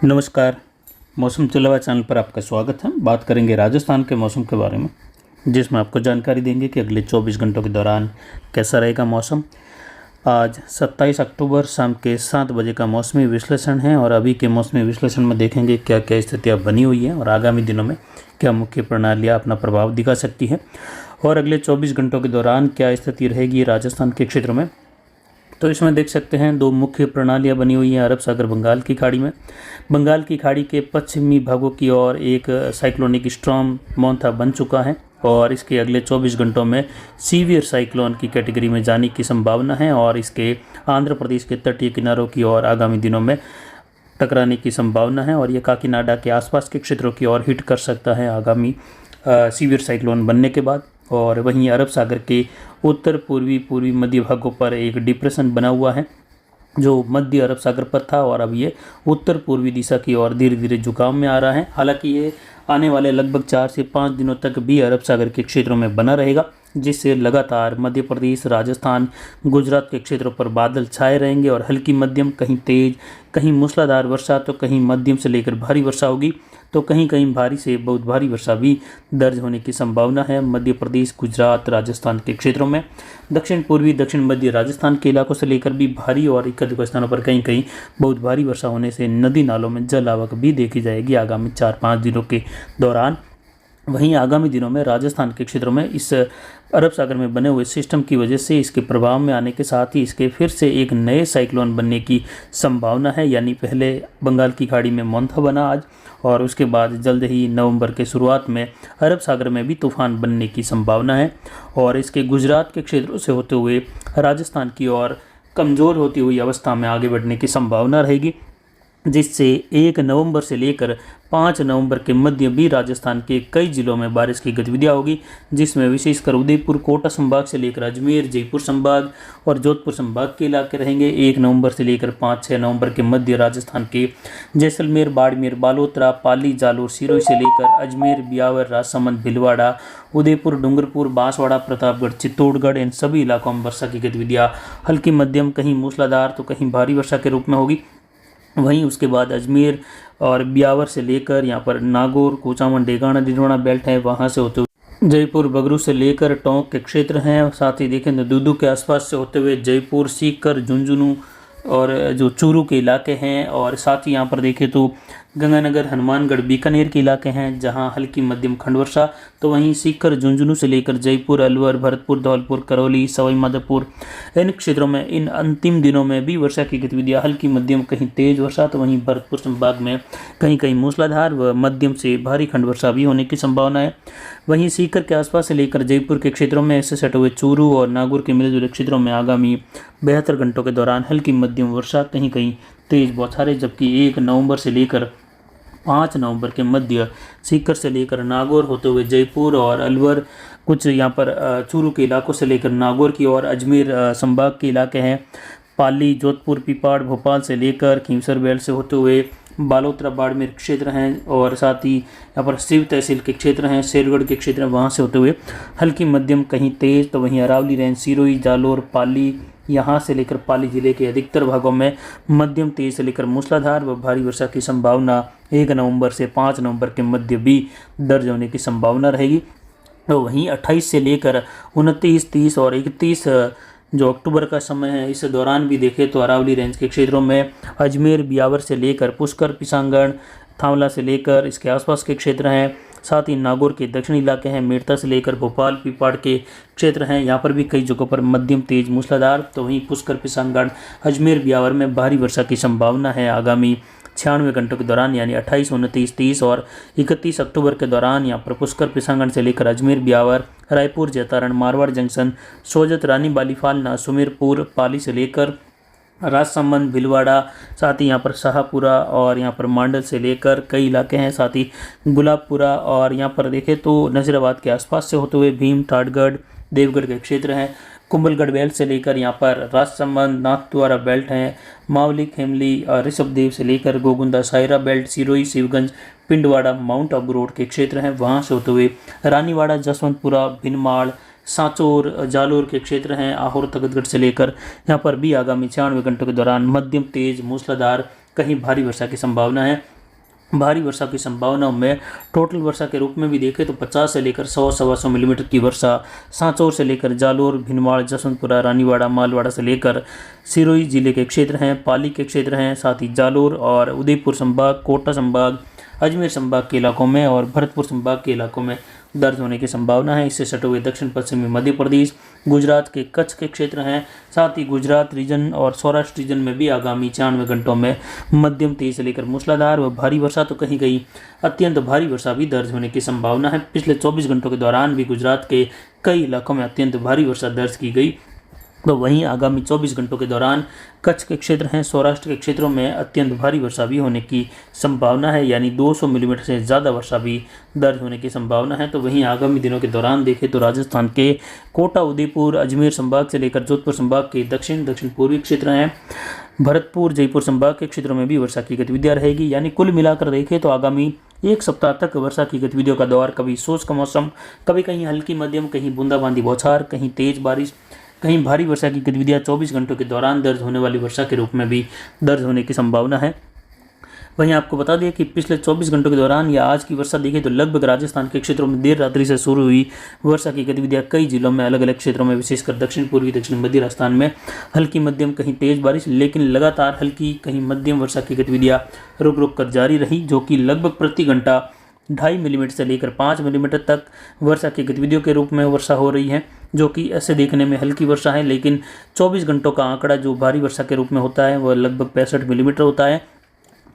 नमस्कार। मौसम चलावा चैनल पर आपका स्वागत है। बात करेंगे राजस्थान के मौसम के बारे में, जिसमें आपको जानकारी देंगे कि अगले 24 घंटों के दौरान कैसा रहेगा मौसम। आज 27 अक्टूबर शाम के 7 बजे का मौसमी विश्लेषण है और अभी के मौसमी विश्लेषण में देखेंगे क्या क्या स्थितियाँ बनी हुई हैं और आगामी दिनों में क्या मुख्य प्रणालियाँ अपना प्रभाव दिखा सकती है और अगले 24 घंटों के दौरान क्या स्थिति रहेगी राजस्थान के क्षेत्र में। तो इसमें देख सकते हैं दो मुख्य प्रणालियां बनी हुई हैं अरब सागर बंगाल की खाड़ी में। बंगाल की खाड़ी के पश्चिमी भागों की ओर एक साइक्लोनिक स्टॉर्म मोंथा बन चुका है और इसके अगले 24 घंटों में सीवियर साइक्लोन की कैटेगरी में जाने की संभावना है और इसके आंध्र प्रदेश के तटीय किनारों की ओर आगामी दिनों में टकराने की संभावना है और ये काकीनाडा के आसपास के क्षेत्रों की ओर हिट कर सकता है आगामी सीवियर साइक्लोन बनने के बाद। और वहीं अरब सागर के उत्तर पूर्वी मध्य भागों पर एक डिप्रेशन बना हुआ है जो मध्य अरब सागर पर था और अब ये उत्तर पूर्वी दिशा की ओर धीरे धीरे झुकाव में आ रहा है। हालांकि ये आने वाले लगभग 4 से 5 दिनों तक भी अरब सागर के क्षेत्रों में बना रहेगा, जिससे लगातार मध्य प्रदेश, राजस्थान, गुजरात के क्षेत्रों पर बादल छाए रहेंगे और हल्की मध्यम, कहीं तेज, कहीं मूसलाधार वर्षा तो कहीं मध्यम से लेकर भारी वर्षा होगी, तो कहीं कहीं भारी से बहुत भारी वर्षा भी दर्ज होने की संभावना है मध्य प्रदेश, गुजरात, राजस्थान के क्षेत्रों में। दक्षिण पूर्वी, दक्षिण मध्य राजस्थान के इलाकों से लेकर भी भारी और एक स्थानों पर कहीं कहीं बहुत भारी वर्षा होने से नदी नालों में जल आवक भी देखी जाएगी आगामी 4-5 दिनों के दौरान। वहीं आगामी दिनों में राजस्थान के क्षेत्रों में इस अरब सागर में बने हुए सिस्टम की वजह से इसके प्रभाव में आने के साथ ही इसके फिर से एक नए साइक्लोन बनने की संभावना है। यानी पहले बंगाल की खाड़ी में मोंथा बना आज और उसके बाद जल्द ही नवंबर के शुरुआत में अरब सागर में भी तूफान बनने की संभावना है और इसके गुजरात के क्षेत्रों से होते हुए राजस्थान की ओर कमज़ोर होती हुई अवस्था में आगे बढ़ने की संभावना रहेगी, जिससे 1 नवंबर से लेकर 5 नवंबर के मध्य भी राजस्थान के कई जिलों में बारिश की गतिविधियां होगी, जिसमें विशेषकर उदयपुर, कोटा संभाग से लेकर अजमेर, जयपुर संभाग और जोधपुर संभाग के इलाके रहेंगे। 1 नवंबर से लेकर 5-6 नवंबर के मध्य राजस्थान के जैसलमेर, बाड़मेर, बालोतरा, पाली, जालोर, सिरोही से लेकर अजमेर, ब्यावर, राजसमंद, भीलवाड़ा, उदयपुर, डूंगरपुर, बांसवाड़ा, प्रतापगढ़, चित्तौड़गढ़, इन सभी इलाकों में वर्षा की गतिविधियाँ हल्की मध्यम, कहीं मूसलाधार तो कहीं भारी वर्षा के रूप में होगी। वहीं उसके बाद अजमेर और ब्यावर से लेकर यहाँ पर नागौर, कोचामन, डेगाना, डिंडोना बेल्ट है, वहाँ से होते हुए जयपुर, बगरू से लेकर टोंक के क्षेत्र हैं। साथ ही देखें तो दूदू के आसपास से होते हुए जयपुर, सीकर, झुंझुनू और जो चूरू के इलाके हैं और साथ ही यहाँ पर देखें तो गंगानगर, हनुमानगढ़, बीकानेर के इलाके हैं जहां हल्की मध्यम खंड वर्षा। तो वहीं सीकर, झुंझुनू से लेकर जयपुर, अलवर, भरतपुर, धौलपुर, करौली, सवाई माधोपुर, इन क्षेत्रों में इन अंतिम दिनों में भी वर्षा की गतिविधियां हल्की मध्यम, कहीं तेज वर्षा तो वहीं भरतपुर संभाग में कहीं कहीं मूसलाधार व मध्यम से भारी खंड वर्षा भी होने की संभावना है। वहीं सीकर के आसपास से लेकर जयपुर के क्षेत्रों में ऐसे सटे हुए चूरू और नागौर के मिले जुले क्षेत्रों में आगामी 72 घंटों के दौरान हल्की मध्यम वर्षा, कहीं कहीं तेज बौछारें, जबकि 1 नवंबर से लेकर 5 नवंबर के मध्य सीकर से लेकर नागौर होते हुए जयपुर और अलवर, कुछ यहाँ पर चूरू के इलाकों से लेकर नागौर की और अजमेर संभाग के इलाके हैं, पाली, जोधपुर, पिपाड़, भोपाल से लेकर खींवसर बेल्ट से होते हुए बालोतरा, बाड़मेर क्षेत्र हैं और साथ ही यहाँ पर सिव तहसील के क्षेत्र हैं, शेरगढ़ के क्षेत्र हैं, वहाँ से होते हुए हल्की मध्यम, कहीं तेज तो वहीं अरावली रेंज, सिरोही, जालोर, पाली, यहाँ से लेकर पाली जिले के अधिकतर भागों में मध्यम तेज से लेकर मूसलाधार व भारी वर्षा की संभावना 1 नवंबर से 5 नवंबर के मध्य भी दर्ज होने की संभावना रहेगी। तो वहीं 28 से लेकर 29, 30 और 31 जो अक्टूबर का समय है, इस दौरान भी देखें तो अरावली रेंज के क्षेत्रों में अजमेर, ब्यावर से लेकर पुष्कर, पिसांगढ़, थावला से लेकर इसके आसपास के क्षेत्र हैं, साथ ही नागौर के दक्षिणी इलाके हैं, मेड़ता से लेकर भोपाल, पिपाड़ के क्षेत्र हैं, यहाँ पर भी कई जगहों पर मध्यम तेज मूसलाधार तो वहीं पुष्कर, पिसांगढ़, अजमेर, ब्यावर में भारी वर्षा की संभावना है आगामी 96 घंटों के दौरान, यानी 28, 29, 30 और 31 अक्टूबर के दौरान। यहाँ पर पुष्कर, पिसांगढ़ से लेकर अजमेर, ब्यावर, रायपुर, जैतारण, मारवाड़ जंक्शन, सोजत, रानी, बालीफाल, सुमेरपुर, पाली से लेकर राजसमंद, भीलवाड़ा, साथ ही यहाँ पर शाहपुरा और यहाँ पर मांडल से लेकर कई इलाके हैं, साथ ही गुलाबपुरा और यहाँ पर देखें तो नजीराबाद के आसपास से होते हुए भीम, टाटगढ़, देवगढ़ के क्षेत्र हैं, कुंभलगढ़ बेल्ट से लेकर यहाँ पर राजसमंद, नाथद्वारा बेल्ट हैं, मावली, खेमली और ऋषभदेव से लेकर Gogunda, Saira belt, Sirohi, Shivganj, Pindwara, mount Abu road के क्षेत्र हैं, वहाँ से होते हुए रानीवाड़ा, जसवंतपुरा, भिनमाड़, सांचौर, जालोर के क्षेत्र हैं, आहोर, तगतगढ़ से लेकर यहाँ पर भी आगामी 96 घंटों के दौरान मध्यम तेज मूसलाधार कहीं भारी वर्षा की संभावना है। भारी वर्षा की संभावनाओं में टोटल वर्षा के रूप में भी देखें तो 50 से लेकर 100-125 मिलीमीटर की वर्षा सांचौर से लेकर जालोर, भिनवाड़, जसवंतपुरा, रानीवाड़ा, मालवाड़ा से लेकर सिरोही जिले के क्षेत्र हैं, पाली के क्षेत्र हैं, साथ ही जालोर और उदयपुर संभाग, कोटा संभाग, अजमेर संभाग के इलाकों में और भरतपुर संभाग के इलाकों में दर्ज होने की संभावना है। इससे सटे हुए दक्षिण पश्चिमी मध्य प्रदेश, गुजरात के कच्छ के क्षेत्र हैं, साथ ही गुजरात रीजन और सौराष्ट्र रीजन में भी आगामी 96 घंटों में मध्यम तेज से लेकर मूसलाधार व भारी वर्षा तो कहीं कहीं अत्यंत भारी वर्षा भी दर्ज होने की संभावना है। पिछले 24 घंटों के दौरान भी गुजरात के कई इलाकों में अत्यंत भारी वर्षा दर्ज की गई। तो वहीं आगामी 24 घंटों के दौरान कच्छ के क्षेत्र हैं, सौराष्ट्र के क्षेत्रों में अत्यंत भारी वर्षा भी होने की संभावना है, यानी 200 मिलीमीटर से ज़्यादा वर्षा भी दर्ज होने की संभावना है। तो वहीं आगामी दिनों के दौरान देखें तो राजस्थान के कोटा, उदयपुर, अजमेर संभाग से लेकर जोधपुर संभाग के दक्षिण पूर्वी क्षेत्र हैं, भरतपुर, जयपुर संभाग के क्षेत्रों में भी वर्षा की गतिविधियाँ रहेगी। यानी कुल मिलाकर देखें तो आगामी एक सप्ताह तक वर्षा की गतिविधियों का दौर कभी शुष्क का मौसम, कभी कहीं हल्की मध्यम, कहीं बूंदाबांदी बौछार, कहीं तेज बारिश, कहीं भारी वर्षा की गतिविधियाँ 24 घंटों के दौरान दर्ज होने वाली वर्षा के रूप में भी दर्ज होने की संभावना है। वहीं आपको बता दें कि पिछले 24 घंटों के दौरान या आज की वर्षा देखें तो लगभग राजस्थान के क्षेत्रों में देर रात्रि से शुरू हुई वर्षा की गतिविधियां कई जिलों में अलग अलग क्षेत्रों में विशेषकर दक्षिण पूर्वी दक्षिण मध्य राजस्थान में हल्की मध्यम कहीं तेज बारिश, लेकिन लगातार हल्की कहीं मध्यम वर्षा की गतिविधियां रुक रुक कर जारी रही, जो कि लगभग प्रति घंटा 2.5 मिलीमीटर से लेकर 5 मिलीमीटर तक वर्षा की गतिविधियों के रूप में वर्षा हो रही है, जो कि ऐसे देखने में हल्की वर्षा है, लेकिन 24 घंटों का आंकड़ा जो भारी वर्षा के रूप में होता है वह लगभग 65 मिलीमीटर होता है।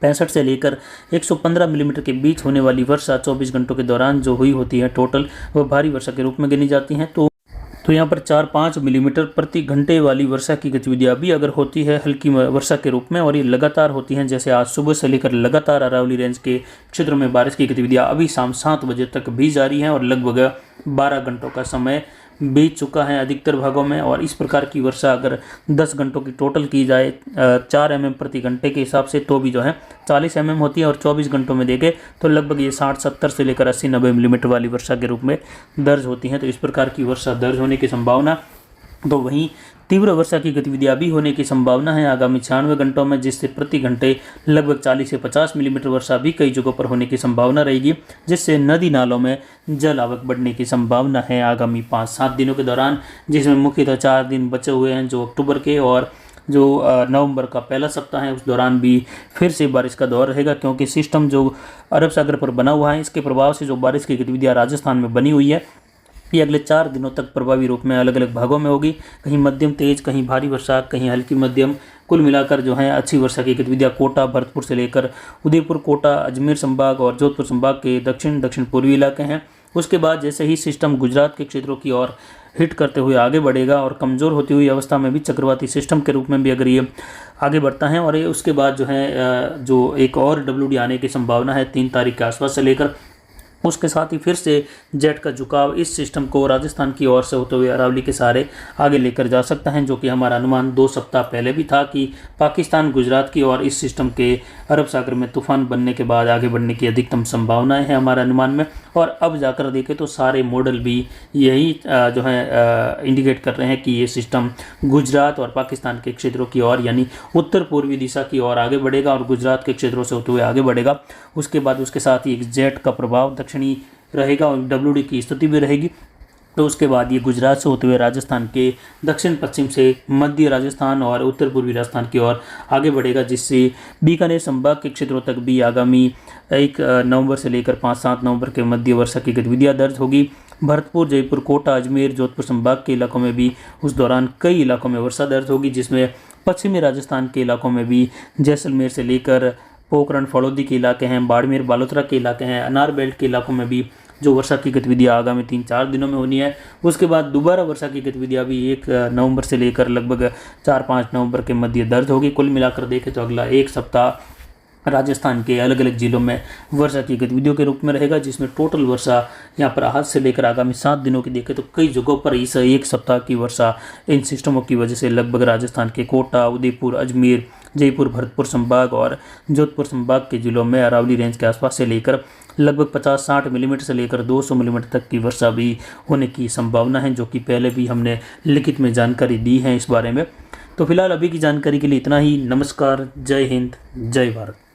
65 से लेकर 115 मिलीमीटर के बीच होने वाली वर्षा 24 घंटों के दौरान जो हुई होती है टोटल, वह भारी वर्षा के रूप में गिनी जाती हैं। तो यहाँ पर 4-5 मिलीमीटर प्रति घंटे वाली वर्षा की गतिविधियाँ भी अगर होती है हल्की वर्षा के रूप में, और ये लगातार होती हैं, जैसे आज सुबह से लेकर लगातार अरावली रेंज के क्षेत्रों में बारिश की गतिविधियाँ अभी शाम 7 बजे तक भी जारी हैं और लगभग 12 घंटों का समय बीत चुका है अधिकतर भागों में। और इस प्रकार की वर्षा अगर 10 घंटों की टोटल की जाए 4 mm प्रति घंटे के हिसाब से तो भी जो है 40 mm होती है, और 24 घंटों में देखें तो लगभग ये 60-70 से लेकर 80-90 मिलीमीटर वाली वर्षा के रूप में दर्ज होती हैं। तो इस प्रकार की वर्षा दर्ज होने की संभावना। तो वहीं तीव्र वर्षा की गतिविधियां भी होने की संभावना है आगामी 96 घंटों में, जिससे प्रति घंटे लगभग 40 से 50 मिलीमीटर वर्षा भी कई जगहों पर होने की संभावना रहेगी, जिससे नदी नालों में जल आवक बढ़ने की संभावना है आगामी 5-7 दिनों के दौरान, जिसमें मुख्यतः 4 दिन बचे हुए हैं जो अक्टूबर के, और जो नवंबर का पहला सप्ताह है उस दौरान भी फिर से बारिश का दौर रहेगा, क्योंकि सिस्टम जो अरब सागर पर बना हुआ है इसके प्रभाव से जो बारिश की गतिविधियाँ राजस्थान में बनी हुई है ये अगले 4 दिनों तक प्रभावी रूप में अलग अलग भागों में होगी, कहीं मध्यम तेज, कहीं भारी वर्षा, कहीं हल्की मध्यम। कुल मिलाकर जो है अच्छी वर्षा की गतिविधियाँ कोटा, भरतपुर से लेकर उदयपुर, कोटा, अजमेर संभाग और जोधपुर संभाग के दक्षिण पूर्वी इलाके हैं। उसके बाद जैसे ही सिस्टम गुजरात के क्षेत्रों की ओर हिट करते हुए आगे बढ़ेगा और कमज़ोर होती हुई अवस्था में भी चक्रवाती सिस्टम के रूप में भी अगर ये आगे बढ़ता है, और ये उसके बाद जो है जो एक और WD आने की संभावना है 3 तारीख के आसपास से लेकर, उसके साथ ही फिर से जेट का झुकाव इस सिस्टम को राजस्थान की ओर से होते हुए अरावली के सहारे आगे लेकर जा सकता है, जो कि हमारा अनुमान 2 सप्ताह पहले भी था कि पाकिस्तान गुजरात की ओर इस सिस्टम के अरब सागर में तूफान बनने के बाद आगे बढ़ने की अधिकतम संभावनाएं हैं हमारे अनुमान में। और अब जाकर देखें तो सारे मॉडल भी यही जो है इंडिकेट कर रहे हैं कि ये सिस्टम गुजरात और पाकिस्तान के क्षेत्रों की ओर यानी उत्तर पूर्वी दिशा की ओर आगे बढ़ेगा और गुजरात के क्षेत्रों से होते हुए आगे बढ़ेगा। उसके बाद उसके साथ ही एक जेट का प्रभाव दक्षिणी रहेगा और WD की स्थिति भी रहेगी। तो उसके बाद ये गुजरात से होते हुए राजस्थान के दक्षिण पश्चिम से मध्य राजस्थान और उत्तर पूर्वी राजस्थान की ओर आगे बढ़ेगा, जिससे बीकानेर संभाग के क्षेत्रों तक भी आगामी 1 नवंबर से लेकर 5-7 नवंबर के मध्य वर्षा की गतिविधियाँ दर्ज होगी। भरतपुर, जयपुर, कोटा, अजमेर, जोधपुर संभाग के इलाकों में भी उस दौरान कई इलाकों में वर्षा दर्ज होगी, जिसमें पश्चिमी राजस्थान के इलाकों में भी जैसलमेर से लेकर पोखरण, फड़ौदी के इलाके हैं, बाड़मेर, बालोतरा के इलाके हैं, अनार बेल्ट के इलाकों में भी जो वर्षा की गतिविधियाँ आगामी 3-4 दिनों में होनी है। उसके बाद दोबारा वर्षा की गतिविधियाँ भी 1 नवंबर से लेकर लगभग 4-5 नवंबर के मध्य दर्ज होगी। कुल मिलाकर देखें तो अगला 1 सप्ताह राजस्थान के अलग अलग जिलों में वर्षा की गतिविधियों के रूप में रहेगा, जिसमें टोटल वर्षा यहाँ पर आज से लेकर आगामी 7 दिनों की देखें तो कई जगहों पर इस 1 सप्ताह की वर्षा इन सिस्टमों की वजह से लगभग राजस्थान के कोटा, उदयपुर, अजमेर, जयपुर, भरतपुर संभाग और जोधपुर संभाग के जिलों में अरावली रेंज के आसपास से लेकर लगभग 50-60 मिलीमीटर से लेकर 200 मिलीमीटर तक की वर्षा भी होने की संभावना है, जो कि पहले भी हमने लिखित में जानकारी दी है इस बारे में। तो फिलहाल अभी की जानकारी के लिए इतना ही। नमस्कार, जय हिंद, जय भारत।